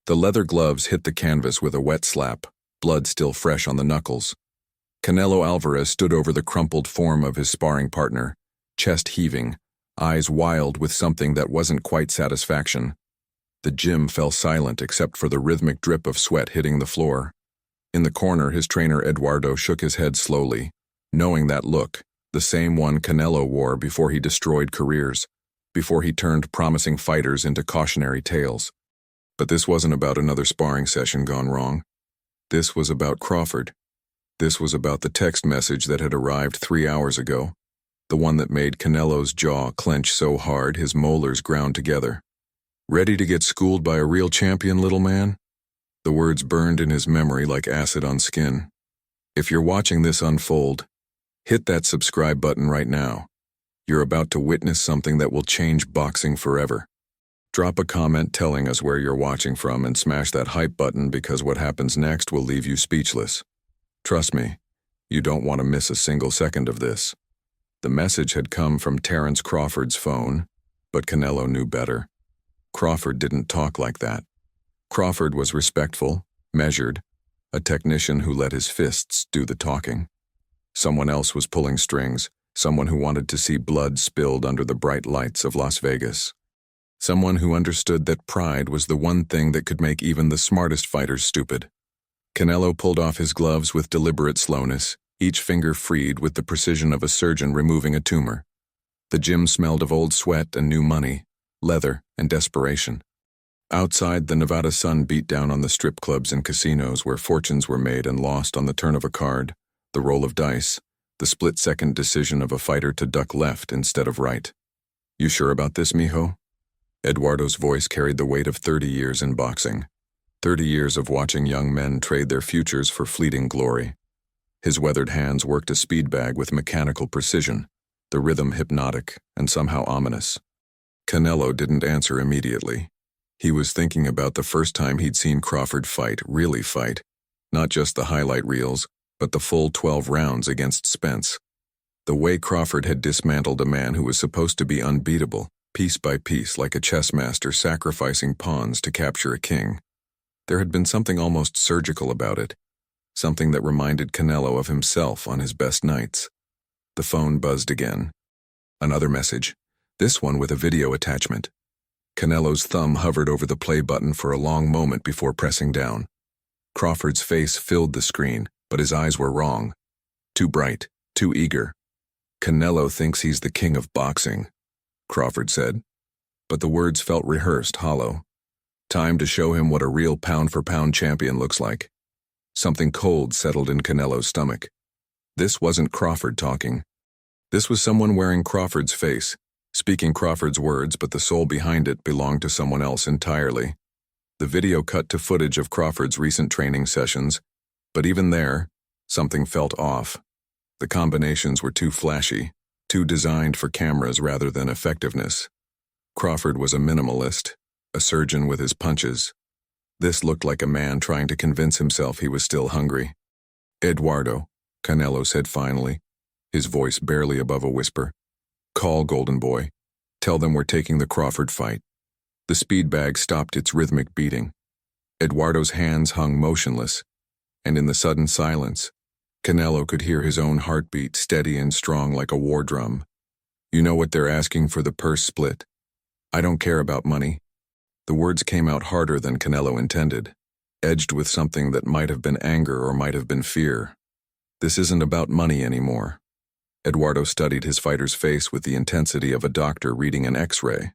The leather gloves hit the canvas with a wet slap, blood still fresh on the knuckles. Canelo Alvarez stood over the crumpled form of his sparring partner, chest heaving, eyes wild with something that wasn't quite satisfaction. The gym fell silent except for the rhythmic drip of sweat hitting the floor. In the corner, his trainer Eduardo shook his head slowly, knowing that look, the same one Canelo wore before he destroyed careers, before he turned promising fighters into cautionary tales. But this wasn't about another sparring session gone wrong. This was about Crawford. This was about the text message that had arrived 3 hours ago, the one that made Canelo's jaw clench so hard his molars ground together. "Ready to get schooled by a real champion, little man?" The words burned in his memory like acid on skin. If you're watching this unfold, hit that subscribe button right now. You're about to witness something that will change boxing forever. Drop a comment telling us where you're watching from and smash that hype button because what happens next will leave you speechless. Trust me, you don't want to miss a single second of this. The message had come from Terrence Crawford's phone, but Canelo knew better. Crawford didn't talk like that. Crawford was respectful, measured, a technician who let his fists do the talking. Someone else was pulling strings, someone who wanted to see blood spilled under the bright lights of Las Vegas. Someone who understood that pride was the one thing that could make even the smartest fighters stupid. Canelo pulled off his gloves with deliberate slowness, each finger freed with the precision of a surgeon removing a tumor. The gym smelled of old sweat and new money, leather and desperation. Outside, the Nevada sun beat down on the strip clubs and casinos where fortunes were made and lost on the turn of a card, the roll of dice, the split-second decision of a fighter to duck left instead of right. "You sure about this, mijo?" Eduardo's voice carried the weight of 30 years in boxing. 30 years of watching young men trade their futures for fleeting glory. His weathered hands worked a speed bag with mechanical precision, the rhythm hypnotic and somehow ominous. Canelo didn't answer immediately. He was thinking about the first time he'd seen Crawford fight, really fight. Not just the highlight reels, but the full 12 rounds against Spence. The way Crawford had dismantled a man who was supposed to be unbeatable, piece by piece like a chess master sacrificing pawns to capture a king. There had been something almost surgical about it, something that reminded Canelo of himself on his best nights. The phone buzzed again. Another message, this one with a video attachment. Canelo's thumb hovered over the play button for a long moment before pressing down. Crawford's face filled the screen, but his eyes were wrong. Too bright, too eager. "Canelo thinks he's the king of boxing," Crawford said. But the words felt rehearsed, hollow. Time to show him what a real pound-for-pound champion looks like. Something cold settled in Canelo's stomach. This wasn't Crawford talking. This was someone wearing Crawford's face, speaking Crawford's words, but the soul behind it belonged to someone else entirely. The video cut to footage of Crawford's recent training sessions, but even there, something felt off. The combinations were too flashy, too designed for cameras rather than effectiveness. Crawford was a minimalist, a surgeon with his punches. This looked like a man trying to convince himself he was still hungry. "Eduardo," Canelo said finally, his voice barely above a whisper. "Call Golden Boy. Tell them we're taking the Crawford fight." The speed bag stopped its rhythmic beating. Eduardo's hands hung motionless, and in the sudden silence, Canelo could hear his own heartbeat steady and strong like a war drum. "You know what they're asking for the purse split. I don't care about money." The words came out harder than Canelo intended, edged with something that might have been anger or might have been fear. "This isn't about money anymore." Eduardo studied his fighter's face with the intensity of a doctor reading an X-ray.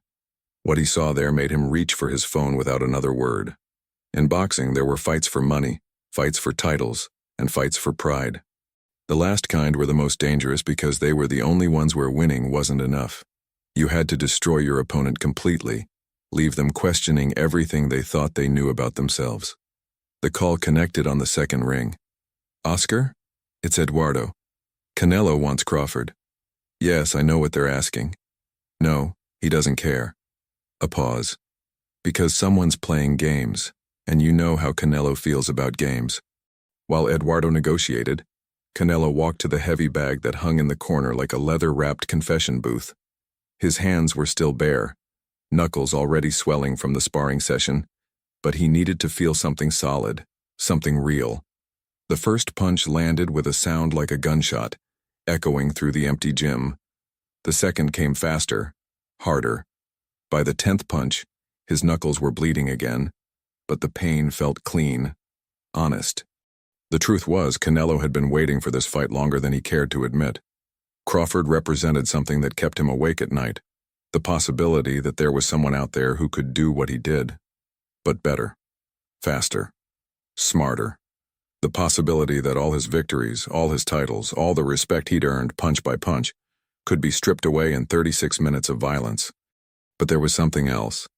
What he saw there made him reach for his phone without another word. In boxing, there were fights for money, fights for titles, and fights for pride. The last kind were the most dangerous because they were the only ones where winning wasn't enough. You had to destroy your opponent completely, leave them questioning everything they thought they knew about themselves. The call connected on the second ring. "Oscar? It's Eduardo. Canelo wants Crawford." "Yes, I know what they're asking." "No, he doesn't care." A pause. "Because someone's playing games, and you know how Canelo feels about games." While Eduardo negotiated, Canelo walked to the heavy bag that hung in the corner like a leather-wrapped confession booth. His hands were still bare, knuckles already swelling from the sparring session, but he needed to feel something solid, something real. The first punch landed with a sound like a gunshot, echoing through the empty gym. The second came faster, harder. By the 10th punch, his knuckles were bleeding again, but the pain felt clean, honest. The truth was, Canelo had been waiting for this fight longer than he cared to admit. Crawford represented something that kept him awake at night, the possibility that there was someone out there who could do what he did, but better, faster, smarter. The possibility that all his victories, all his titles, all the respect he'd earned punch by punch, could be stripped away in 36 minutes of violence. But there was something else,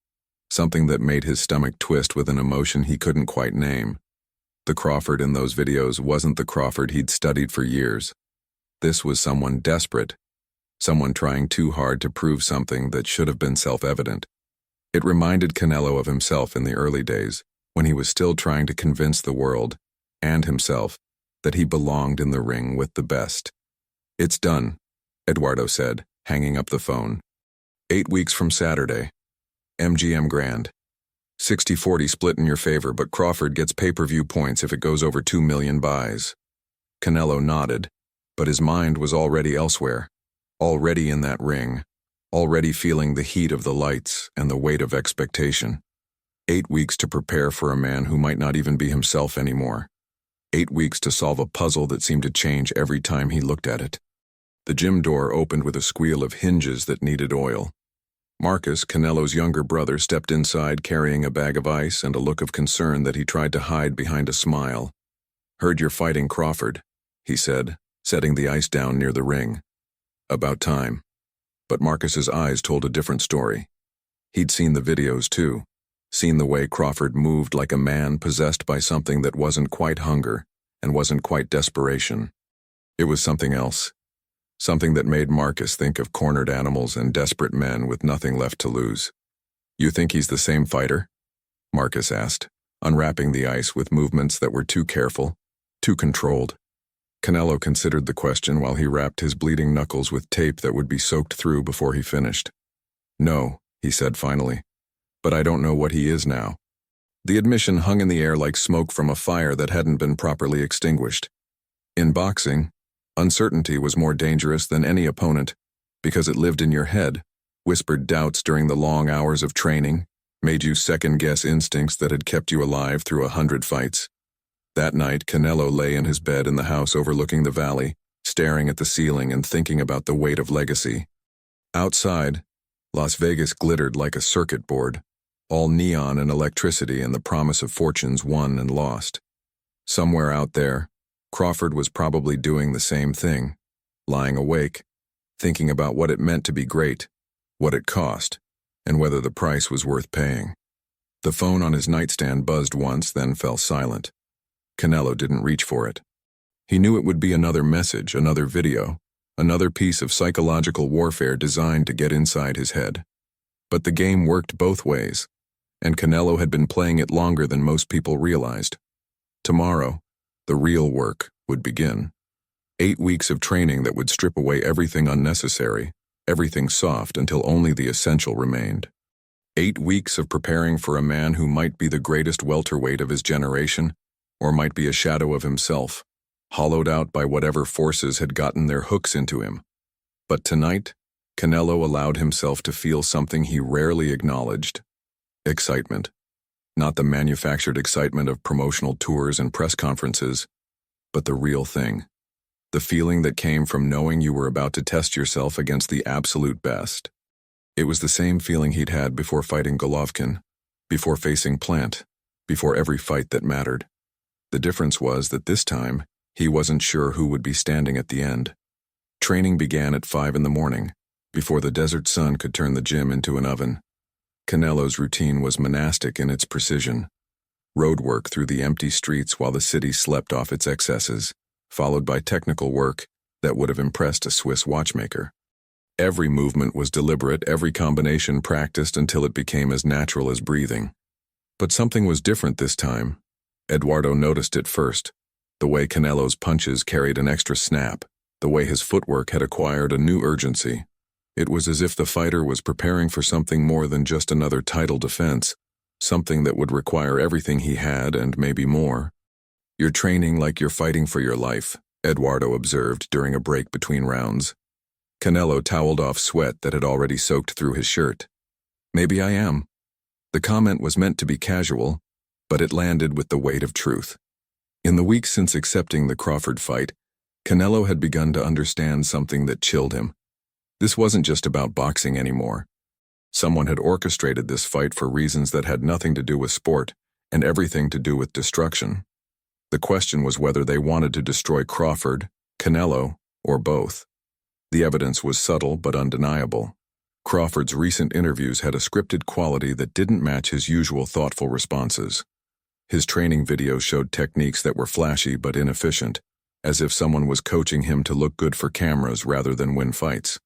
something that made his stomach twist with an emotion he couldn't quite name. The Crawford in those videos wasn't the Crawford he'd studied for years. This was someone desperate, someone trying too hard to prove something that should have been self-evident. It reminded Canelo of himself in the early days, when he was still trying to convince the world, and himself, that he belonged in the ring with the best. "It's done," Eduardo said, hanging up the phone. 8 weeks from Saturday. MGM Grand. 60-40 split in your favor, but Crawford gets pay-per-view points if it goes over 2 million buys. Canelo nodded, but his mind was already elsewhere, already in that ring, already feeling the heat of the lights and the weight of expectation. 8 weeks to prepare for a man who might not even be himself anymore. 8 weeks to solve a puzzle that seemed to change every time he looked at it. The gym door opened with a squeal of hinges that needed oil. Marcus, Canelo's younger brother, stepped inside carrying a bag of ice and a look of concern that he tried to hide behind a smile. "Heard you're fighting Crawford," he said, setting the ice down near the ring. "About time." But Marcus's eyes told a different story. He'd seen the videos too, seen the way Crawford moved like a man possessed by something that wasn't quite hunger and wasn't quite desperation. It was something else. Something that made Marcus think of cornered animals and desperate men with nothing left to lose. "You think he's the same fighter?" Marcus asked, unwrapping the ice with movements that were too careful, too controlled. Canelo considered the question while he wrapped his bleeding knuckles with tape that would be soaked through before he finished. "No," he said finally, "but I don't know what he is now." The admission hung in the air like smoke from a fire that hadn't been properly extinguished. In boxing, uncertainty was more dangerous than any opponent, because it lived in your head, whispered doubts during the long hours of training, made you second-guess instincts that had kept you alive through 100 fights. That night, Canelo lay in his bed in the house overlooking the valley, staring at the ceiling and thinking about the weight of legacy. Outside, Las Vegas glittered like a circuit board, all neon and electricity and the promise of fortunes won and lost. Somewhere out there, Crawford was probably doing the same thing, lying awake, thinking about what it meant to be great, what it cost, and whether the price was worth paying. The phone on his nightstand buzzed once, then fell silent. Canelo didn't reach for it. He knew it would be another message, another video, another piece of psychological warfare designed to get inside his head. But the game worked both ways, and Canelo had been playing it longer than most people realized. Tomorrow, the real work would begin. 8 weeks of training that would strip away everything unnecessary, everything soft until only the essential remained. 8 weeks of preparing for a man who might be the greatest welterweight of his generation, or might be a shadow of himself, hollowed out by whatever forces had gotten their hooks into him. But tonight, Canelo allowed himself to feel something he rarely acknowledged: excitement. Not the manufactured excitement of promotional tours and press conferences, but the real thing. The feeling that came from knowing you were about to test yourself against the absolute best. It was the same feeling he'd had before fighting Golovkin, before facing Plant, before every fight that mattered. The difference was that this time, he wasn't sure who would be standing at the end. Training began at 5 in the morning, before the desert sun could turn the gym into an oven. Canelo's routine was monastic in its precision. Road work through the empty streets while the city slept off its excesses, followed by technical work that would have impressed a Swiss watchmaker. Every movement was deliberate, every combination practiced until it became as natural as breathing. But something was different this time. Eduardo noticed it first. The way Canelo's punches carried an extra snap, the way his footwork had acquired a new urgency. It was as if the fighter was preparing for something more than just another title defense, something that would require everything he had and maybe more. "You're training like you're fighting for your life," Eduardo observed during a break between rounds. Canelo toweled off sweat that had already soaked through his shirt. "Maybe I am." The comment was meant to be casual, but it landed with the weight of truth. In the weeks since accepting the Crawford fight, Canelo had begun to understand something that chilled him. This wasn't just about boxing anymore. Someone had orchestrated this fight for reasons that had nothing to do with sport and everything to do with destruction. The question was whether they wanted to destroy Crawford, Canelo, or both. The evidence was subtle but undeniable. Crawford's recent interviews had a scripted quality that didn't match his usual thoughtful responses. His training videos showed techniques that were flashy but inefficient, as if someone was coaching him to look good for cameras rather than win fights.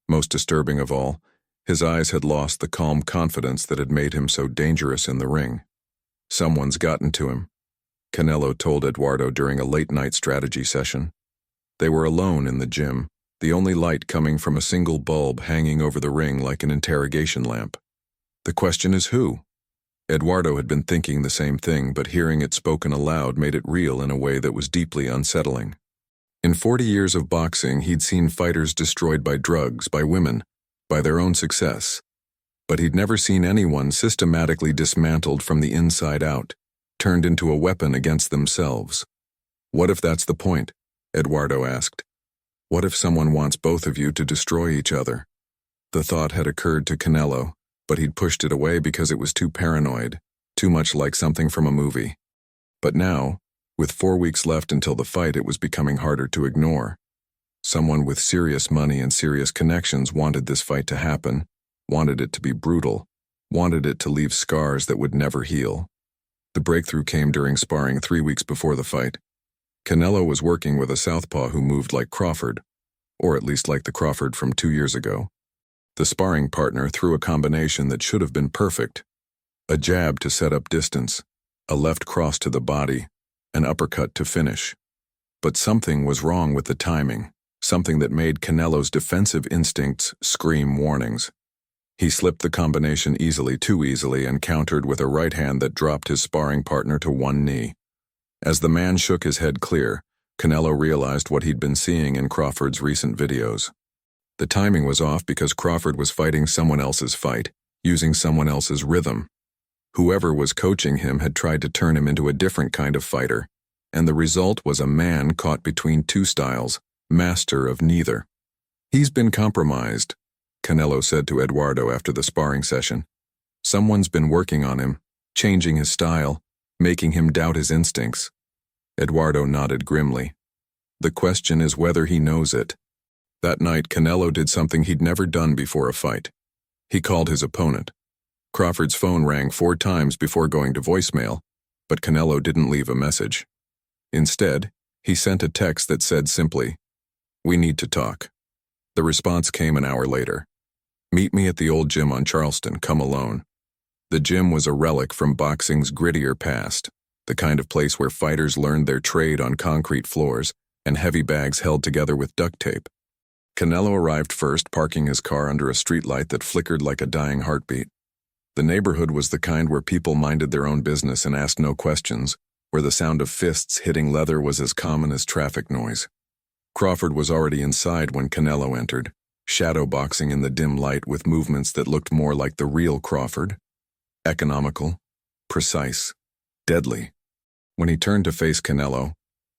Most disturbing of all, his eyes had lost the calm confidence that had made him so dangerous in the ring. "Someone's gotten to him," Canelo told Eduardo during a late-night strategy session. They were alone in the gym, the only light coming from a single bulb hanging over the ring like an interrogation lamp. "The question is who?" Eduardo had been thinking the same thing, but hearing it spoken aloud made it real in a way that was deeply unsettling. In 40 years of boxing, he'd seen fighters destroyed by drugs, by women, by their own success. But he'd never seen anyone systematically dismantled from the inside out, turned into a weapon against themselves. "What if that's the point?" Eduardo asked. "What if someone wants both of you to destroy each other?" The thought had occurred to Canelo, but he'd pushed it away because it was too paranoid, too much like something from a movie. But now, with 4 weeks left until the fight, it was becoming harder to ignore. Someone with serious money and serious connections wanted this fight to happen, wanted it to be brutal, wanted it to leave scars that would never heal. The breakthrough came during sparring 3 weeks before the fight. Canelo was working with a southpaw who moved like Crawford, or at least like the Crawford from 2 years ago. The sparring partner threw a combination that should have been perfect. A jab to set up distance, a left cross to the body, an uppercut to finish. But something was wrong with the timing, something that made Canelo's defensive instincts scream warnings. He slipped the combination easily, too easily, and countered with a right hand that dropped his sparring partner to one knee. As the man shook his head clear, Canelo realized what he'd been seeing in Crawford's recent videos. The timing was off because Crawford was fighting someone else's fight, using someone else's rhythm. Whoever was coaching him had tried to turn him into a different kind of fighter, and the result was a man caught between two styles, master of neither. "He's been compromised," Canelo said to Eduardo after the sparring session. "Someone's been working on him, changing his style, making him doubt his instincts." Eduardo nodded grimly. "The question is whether he knows it." That night, Canelo did something he'd never done before a fight. He called his opponent. Crawford's phone rang 4 times before going to voicemail, but Canelo didn't leave a message. Instead, he sent a text that said simply, "We need to talk." The response came an hour later. "Meet me at the old gym on Charleston, come alone." The gym was a relic from boxing's grittier past, the kind of place where fighters learned their trade on concrete floors and heavy bags held together with duct tape. Canelo arrived first, parking his car under a streetlight that flickered like a dying heartbeat. The neighborhood was the kind where people minded their own business and asked no questions, where the sound of fists hitting leather was as common as traffic noise. Crawford was already inside when Canelo entered, shadow boxing in the dim light with movements that looked more like the real Crawford. Economical, precise, deadly. When he turned to face Canelo,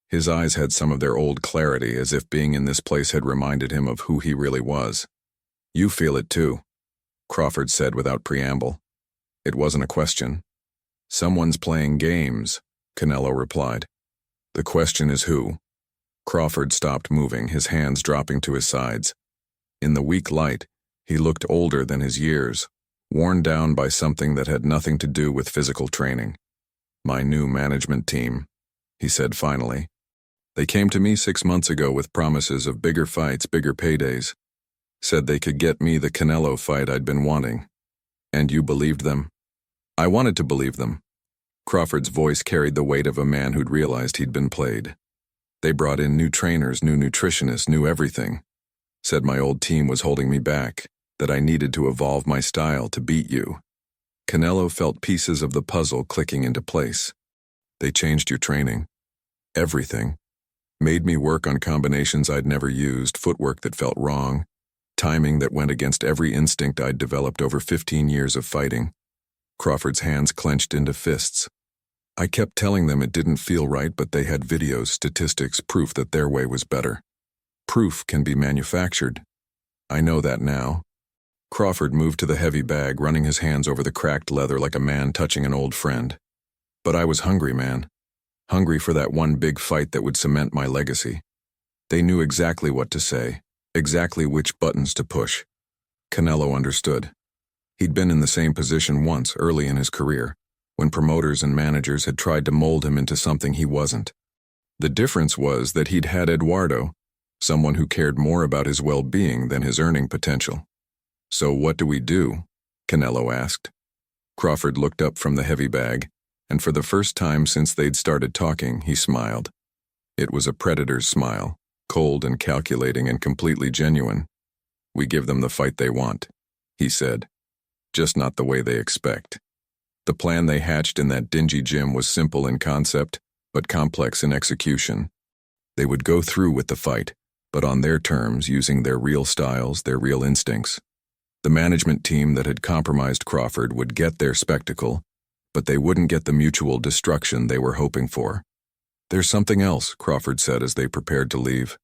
his eyes had some of their old clarity, as if being in this place had reminded him of who he really was. "You feel it too," Crawford said without preamble. It wasn't a question. "Someone's playing games," Canelo replied. "The question is who?" Crawford stopped moving, his hands dropping to his sides. In the weak light, he looked older than his years, worn down by something that had nothing to do with physical training. "My new management team," he said finally. "They came to me 6 months ago with promises of bigger fights, bigger paydays. Said they could get me the Canelo fight I'd been wanting. And you believed them?" "I wanted to believe them." Crawford's voice carried the weight of a man who'd realized he'd been played. "They brought in new trainers, new nutritionists, new everything. Said my old team was holding me back, that I needed to evolve my style to beat you." Canelo felt pieces of the puzzle clicking into place. They changed your training. Everything. Made me work on combinations I'd never used, footwork that felt wrong, timing that went against every instinct I'd developed over 15 years of fighting. Crawford's hands clenched into fists. I kept telling them it didn't feel right, but they had videos, statistics, proof that their way was better. Proof can be manufactured. I know that now. Crawford moved to the heavy bag, running his hands over the cracked leather like a man touching an old friend. But I was hungry, man. Hungry for that one big fight that would cement my legacy. They knew exactly what to say, exactly which buttons to push. Canelo understood. He'd been in the same position once, early in his career, when promoters and managers had tried to mold him into something he wasn't. The difference was that he'd had Eduardo, someone who cared more about his well-being than his earning potential. "So what do we do?" Canelo asked. Crawford looked up from the heavy bag, and for the first time since they'd started talking, he smiled. It was a predator's smile, cold and calculating and completely genuine. "We give them the fight they want," he said, "just not the way they expect." The plan they hatched in that dingy gym was simple in concept, but complex in execution. They would go through with the fight, but on their terms, using their real styles, their real instincts. The management team that had compromised Crawford would get their spectacle, but they wouldn't get the mutual destruction they were hoping for. "There's something else," Crawford said as they prepared to leave.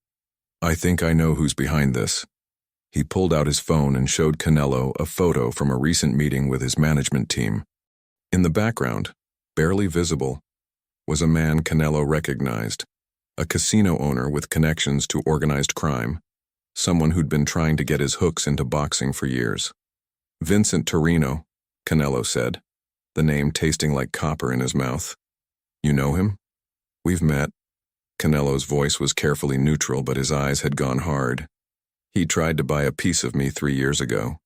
"I think I know who's behind this." He pulled out his phone and showed Canelo a photo from a recent meeting with his management team. In the background, barely visible, was a man Canelo recognized, a casino owner with connections to organized crime, someone who'd been trying to get his hooks into boxing for years. "Vincent Torino," Canelo said, the name tasting like copper in his mouth. "You know him?" "We've met." Canelo's voice was carefully neutral, but his eyes had gone hard. "He tried to buy a piece of me 3 years ago.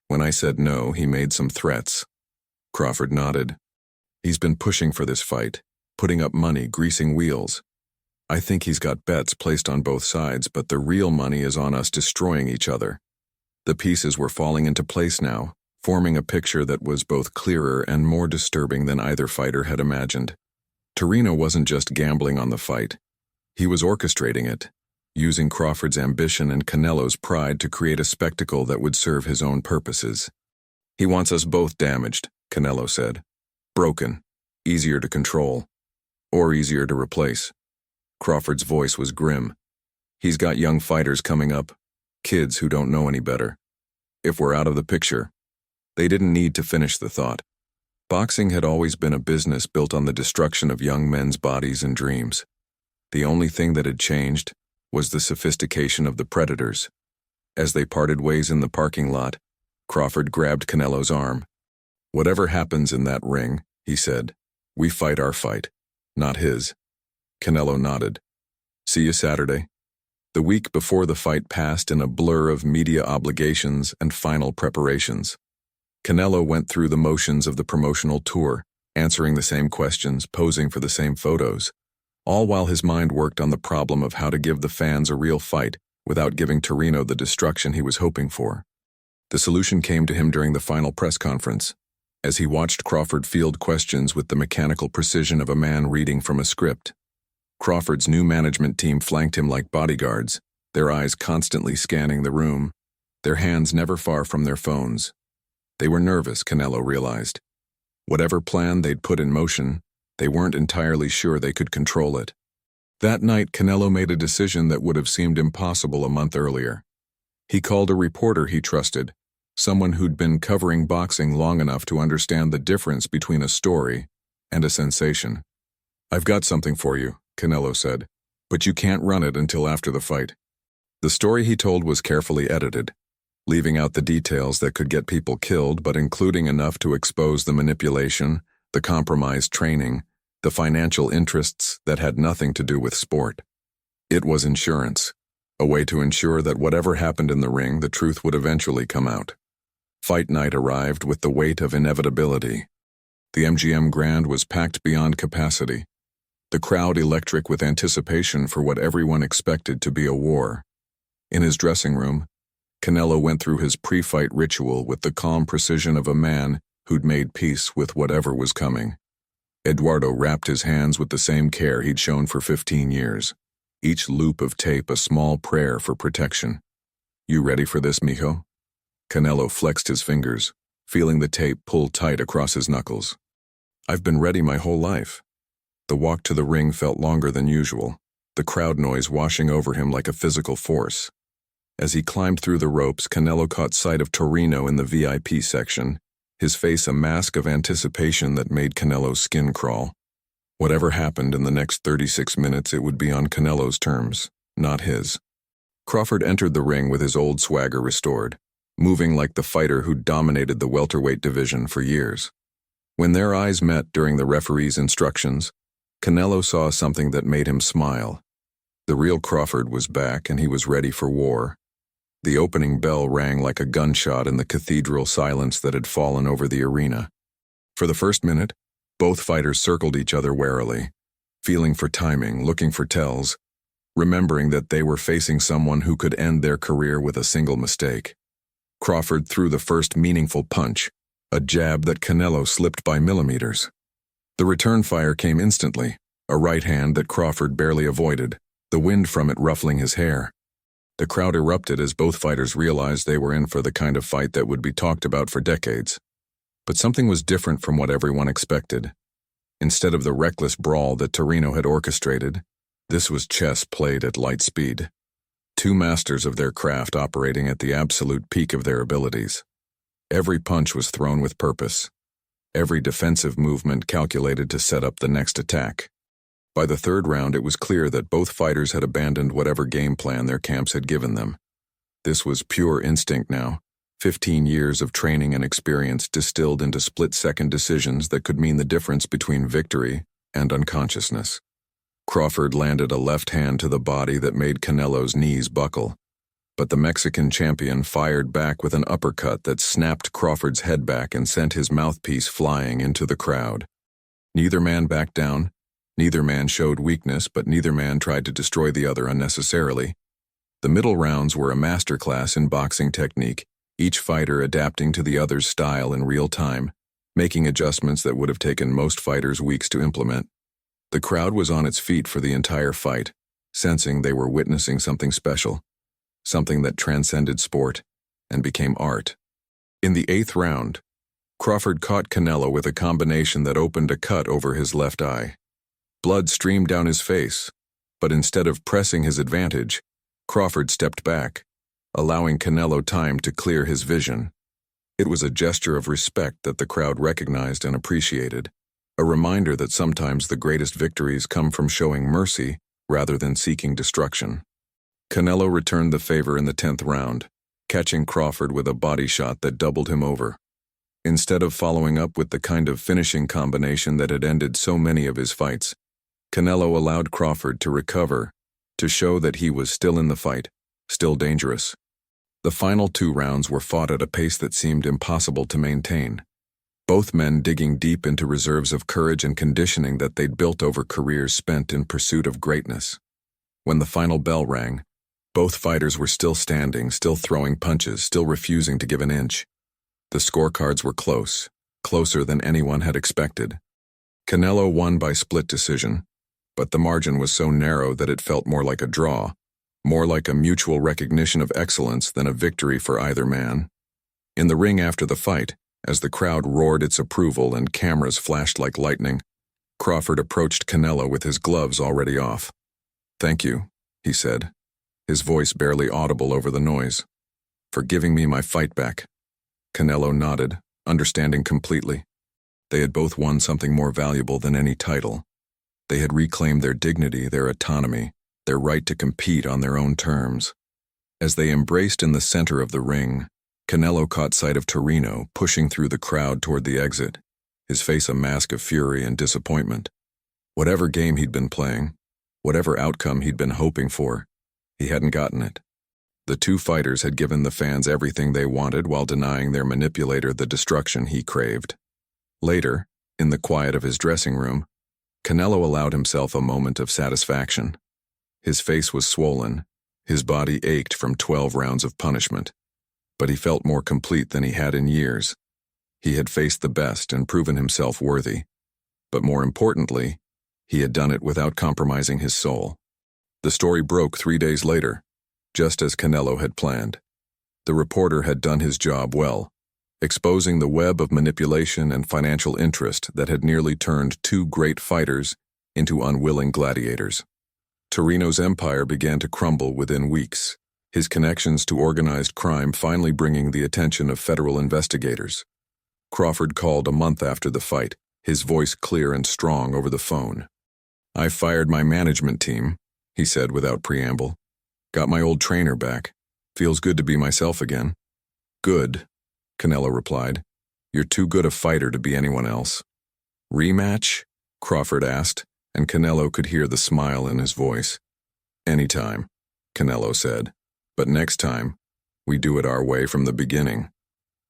When I said no, he made some threats." Crawford nodded. "He's been pushing for this fight, putting up money, greasing wheels. I think he's got bets placed on both sides, but the real money is on us destroying each other." The pieces were falling into place now, forming a picture that was both clearer and more disturbing than either fighter had imagined. Torino wasn't just gambling on the fight. He was orchestrating it, using Crawford's ambition and Canelo's pride to create a spectacle that would serve his own purposes. "He wants us both damaged," Canelo said. "Broken, easier to control, or easier to replace." Crawford's voice was grim. "He's got young fighters coming up, kids who don't know any better. If we're out of the picture." They didn't need to finish the thought. Boxing had always been a business built on the destruction of young men's bodies and dreams. The only thing that had changed was the sophistication of the predators. As they parted ways in the parking lot, Crawford grabbed Canelo's arm. "Whatever happens in that ring," he said, "we fight our fight, not his." Canelo nodded. "See you Saturday." The week before the fight passed in a blur of media obligations and final preparations. Canelo went through the motions of the promotional tour, answering the same questions, posing for the same photos, all while his mind worked on the problem of how to give the fans a real fight without giving Torino the destruction he was hoping for. The solution came to him during the final press conference, as he watched Crawford field questions with the mechanical precision of a man reading from a script. Crawford's new management team flanked him like bodyguards, their eyes constantly scanning the room, their hands never far from their phones. They were nervous, Canelo realized. Whatever plan they'd put in motion, they weren't entirely sure they could control it. That night, Canelo made a decision that would have seemed impossible a month earlier. He called a reporter he trusted, someone who'd been covering boxing long enough to understand the difference between a story and a sensation. "I've got something for you," Canelo said, "but you can't run it until after the fight." The story he told was carefully edited, leaving out the details that could get people killed, but including enough to expose the manipulation, the compromised training, the financial interests that had nothing to do with sport. It was insurance, a way to ensure that whatever happened in the ring, the truth would eventually come out. Fight night arrived with the weight of inevitability. The MGM Grand was packed beyond capacity, the crowd electric with anticipation for what everyone expected to be a war. In his dressing room, Canelo went through his pre-fight ritual with the calm precision of a man who'd made peace with whatever was coming. Eduardo wrapped his hands with the same care he'd shown for 15 years, each loop of tape a small prayer for protection. "You ready for this, mijo?" Canelo flexed his fingers, feeling the tape pull tight across his knuckles. "I've been ready my whole life." The walk to the ring felt longer than usual, the crowd noise washing over him like a physical force. As he climbed through the ropes, Canelo caught sight of Torino in the VIP section, his face a mask of anticipation that made Canelo's skin crawl. Whatever happened in the next 36 minutes, it would be on Canelo's terms, not his. Crawford entered the ring with his old swagger restored, moving like the fighter who'd dominated the welterweight division for years. When their eyes met during the referee's instructions, Canelo saw something that made him smile. The real Crawford was back and he was ready for war. The opening bell rang like a gunshot in the cathedral silence that had fallen over the arena. For the first minute, both fighters circled each other warily, feeling for timing, looking for tells, remembering that they were facing someone who could end their career with a single mistake. Crawford threw the first meaningful punch, a jab that Canelo slipped by millimeters. The return fire came instantly, a right hand that Crawford barely avoided, the wind from it ruffling his hair. The crowd erupted as both fighters realized they were in for the kind of fight that would be talked about for decades. But something was different from what everyone expected. Instead of the reckless brawl that Torino had orchestrated, this was chess played at light speed. Two masters of their craft operating at the absolute peak of their abilities. Every punch was thrown with purpose. Every defensive movement calculated to set up the next attack. By the third round, it was clear that both fighters had abandoned whatever game plan their camps had given them. This was pure instinct now, 15 years of training and experience distilled into split-second decisions that could mean the difference between victory and unconsciousness. Crawford landed a left hand to the body that made Canelo's knees buckle, but the Mexican champion fired back with an uppercut that snapped Crawford's head back and sent his mouthpiece flying into the crowd. Neither man backed down. Neither man showed weakness, but neither man tried to destroy the other unnecessarily. The middle rounds were a masterclass in boxing technique, each fighter adapting to the other's style in real time, making adjustments that would have taken most fighters weeks to implement. The crowd was on its feet for the entire fight, sensing they were witnessing something special, something that transcended sport and became art. In the 8th round, Crawford caught Canelo with a combination that opened a cut over his left eye. Blood streamed down his face, but instead of pressing his advantage, Crawford stepped back, allowing Canelo time to clear his vision. It was a gesture of respect that the crowd recognized and appreciated, a reminder that sometimes the greatest victories come from showing mercy rather than seeking destruction. Canelo returned the favor in the 10th round, catching Crawford with a body shot that doubled him over. Instead of following up with the kind of finishing combination that had ended so many of his fights, Canelo allowed Crawford to recover, to show that he was still in the fight, still dangerous. The final 2 rounds were fought at a pace that seemed impossible to maintain, both men digging deep into reserves of courage and conditioning that they'd built over careers spent in pursuit of greatness. When the final bell rang, both fighters were still standing, still throwing punches, still refusing to give an inch. The scorecards were close, closer than anyone had expected. Canelo won by split decision, but the margin was so narrow that it felt more like a draw, more like a mutual recognition of excellence than a victory for either man. In the ring after the fight, as the crowd roared its approval and cameras flashed like lightning, Crawford approached Canelo with his gloves already off. "Thank you," he said, his voice barely audible over the noise, "for giving me my fight back." Canelo nodded, understanding completely. They had both won something more valuable than any title. They had reclaimed their dignity, their autonomy, their right to compete on their own terms. As they embraced in the center of the ring, Canelo caught sight of Torino pushing through the crowd toward the exit, his face a mask of fury and disappointment. Whatever game he'd been playing, whatever outcome he'd been hoping for, he hadn't gotten it. The two fighters had given the fans everything they wanted while denying their manipulator the destruction he craved. Later, in the quiet of his dressing room, Canelo allowed himself a moment of satisfaction. His face was swollen, his body ached from 12 rounds of punishment, but he felt more complete than he had in years. He had faced the best and proven himself worthy. But more importantly, he had done it without compromising his soul. The story broke 3 days later, just as Canelo had planned. The reporter had done his job well, exposing the web of manipulation and financial interest that had nearly turned two great fighters into unwilling gladiators. Torino's empire began to crumble within weeks, his connections to organized crime finally bringing the attention of federal investigators. Crawford called a month after the fight, his voice clear and strong over the phone. "I fired my management team," he said without preamble. "Got my old trainer back. Feels good to be myself again." "Good," Canelo replied. "You're too good a fighter to be anyone else." "Rematch?" Crawford asked, and Canelo could hear the smile in his voice. "Anytime," Canelo said. "But next time, we do it our way from the beginning."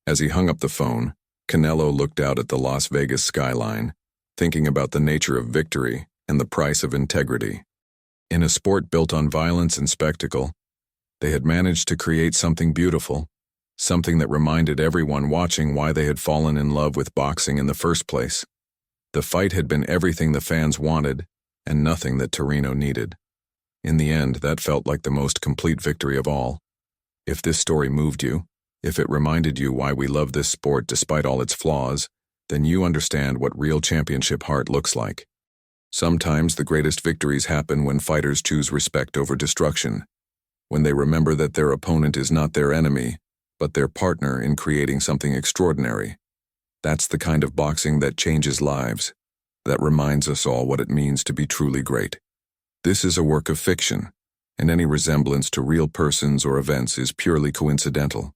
As he hung up the phone, Canelo looked out at the Las Vegas skyline, thinking about the nature of victory and the price of integrity. In a sport built on violence and spectacle, they had managed to create something beautiful, something that reminded everyone watching why they had fallen in love with boxing in the first place. The fight had been everything the fans wanted, and nothing that Torino needed. In the end, that felt like the most complete victory of all. If this story moved you, if it reminded you why we love this sport despite all its flaws, then you understand what real championship heart looks like. Sometimes the greatest victories happen when fighters choose respect over destruction, when they remember that their opponent is not their enemy, but their partner in creating something extraordinary. That's the kind of boxing that changes lives, that reminds us all what it means to be truly great. This is a work of fiction, and any resemblance to real persons or events is purely coincidental.